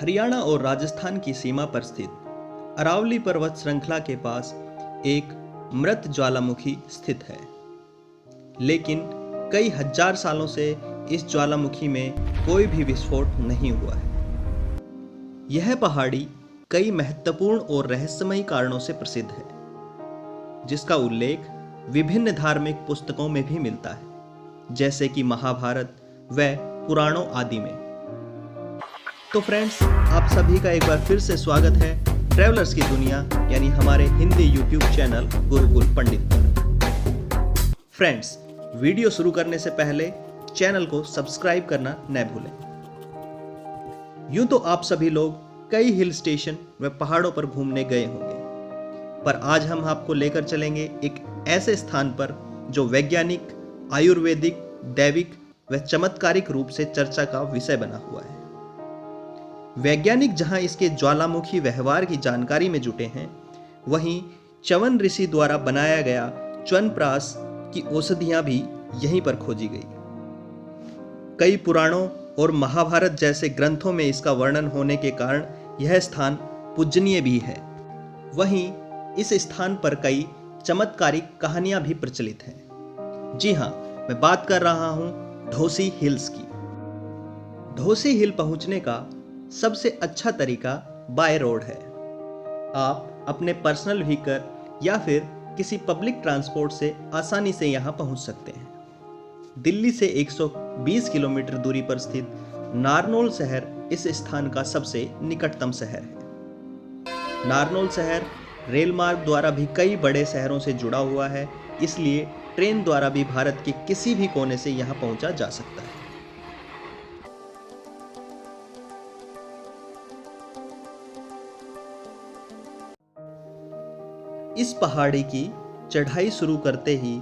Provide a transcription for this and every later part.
हरियाणा और राजस्थान की सीमा पर स्थित अरावली पर्वत श्रृंखला के पास एक मृत ज्वालामुखी स्थित है, लेकिन कई हजार सालों से इस ज्वालामुखी में कोई भी विस्फोट नहीं हुआ है। यह पहाड़ी कई महत्वपूर्ण और रहस्यमयी कारणों से प्रसिद्ध है, जिसका उल्लेख विभिन्न धार्मिक पुस्तकों में भी मिलता है, जैसे कि महाभारत व पुराणों आदि में। तो फ्रेंड्स, आप सभी का एक बार फिर से स्वागत है ट्रैवलर्स की दुनिया यानी हमारे हिंदी यूट्यूब चैनल गुरुकुल पंडित पर। फ्रेंड्स, वीडियो शुरू करने से पहले चैनल को सब्सक्राइब करना न भूलें। यूं तो आप सभी लोग कई हिल स्टेशन व पहाड़ों पर घूमने गए होंगे, पर आज हम आपको लेकर चलेंगे एक ऐसे स्थान पर जो वैज्ञानिक, आयुर्वेदिक, दैविक व चमत्कारिक रूप से चर्चा का विषय बना हुआ है। वैज्ञानिक जहां इसके ज्वालामुखी व्यवहार की जानकारी में जुटे हैं, वहीं च्यवन ऋषि द्वारा बनाया गया च्यवनप्राश की औषधियां भी यहीं पर खोजी गई। कई पुराणों और महाभारत जैसे ग्रंथों में इसका वर्णन होने के कारण यह स्थान पूजनीय भी है। वहीं इस स्थान पर कई चमत्कारिक कहानियां भी प्रचलित हैं। जी हां, मैं बात कर रहा हूं ढोसी हिल्स की। ढोसी हिल पहुंचने का सबसे अच्छा तरीका बाय रोड है। आप अपने पर्सनल व्हीकल या फिर किसी पब्लिक ट्रांसपोर्ट से आसानी से यहां पहुंच सकते हैं। दिल्ली से 120 किलोमीटर दूरी पर स्थित नारनौल शहर इस स्थान का सबसे निकटतम शहर है। नारनौल शहर रेल मार्ग द्वारा भी कई बड़े शहरों से जुड़ा हुआ है, इसलिए ट्रेन द्वारा भी भारत के किसी भी कोने से यहां पहुंचा जा सकता है। इस पहाड़ी की चढ़ाई शुरू करते ही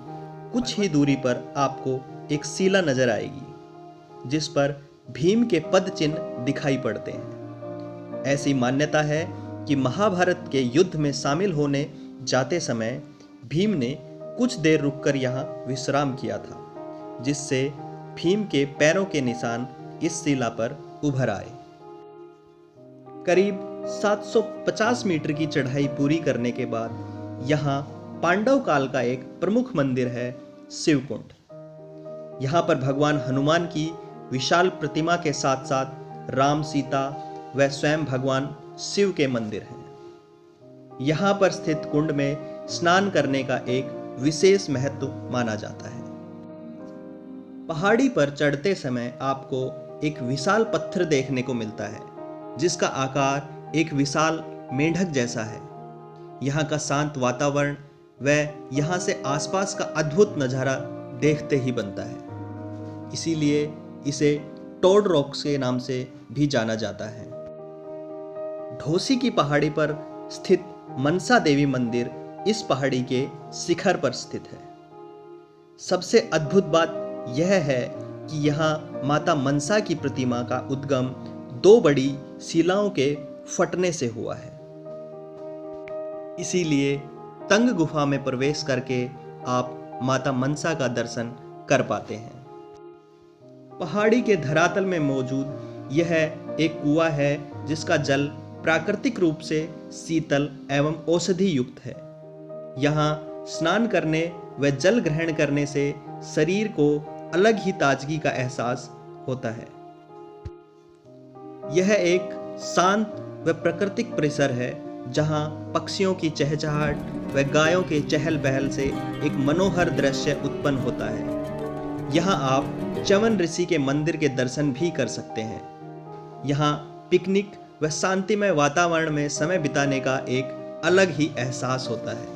कुछ ही दूरी पर आपको एक शिला नजर आएगी, जिस पर भीम के पद चिन्ह दिखाई पड़ते हैं। ऐसी मान्यता है कि महाभारत के युद्ध में शामिल होने जाते समय भीम ने कुछ देर रुककर यहाँ विश्राम किया था, जिससे भीम के पैरों के निशान इस शिला पर उभर आए। करीब 750 मीटर की चढ़ाई पूरी करने के बाद यहाँ पांडव काल का एक प्रमुख मंदिर है, शिवकुंड। यहाँ पर भगवान हनुमान की विशाल प्रतिमा के साथ साथ राम, सीता व स्वयं भगवान शिव के मंदिर हैं। यहाँ पर स्थित कुंड में स्नान करने का एक विशेष महत्व माना जाता है। पहाड़ी पर चढ़ते समय आपको एक विशाल पत्थर देखने को मिलता है, जिसका आकार एक विशाल मेंढक जैसा है। यहाँ का शांत वातावरण व यहाँ से आसपास का अद्भुत नज़ारा देखते ही बनता है, इसीलिए इसे टोड रॉक्स के नाम से भी जाना जाता है। ढोसी की पहाड़ी पर स्थित मनसा देवी मंदिर इस पहाड़ी के शिखर पर स्थित है। सबसे अद्भुत बात यह है कि यहाँ माता मनसा की प्रतिमा का उद्गम 2 बड़ी शिलाओं के फटने से हुआ है, इसीलिए तंग गुफा में प्रवेश करके आप माता मनसा का दर्शन कर पाते हैं। पहाड़ी के धरातल में मौजूद यह एक कुआं है, जिसका जल प्राकृतिक रूप से शीतल एवं औषधि युक्त है। यहाँ स्नान करने व जल ग्रहण करने से शरीर को अलग ही ताजगी का एहसास होता है। यह एक शांत व प्राकृतिक परिसर है, जहां पक्षियों की चहचहाहट व गायों के चहल पहल से एक मनोहर दृश्य उत्पन्न होता है। यहां आप च्यवन ऋषि के मंदिर के दर्शन भी कर सकते हैं। यहां पिकनिक व शांतिमय वातावरण में समय बिताने का एक अलग ही एहसास होता है।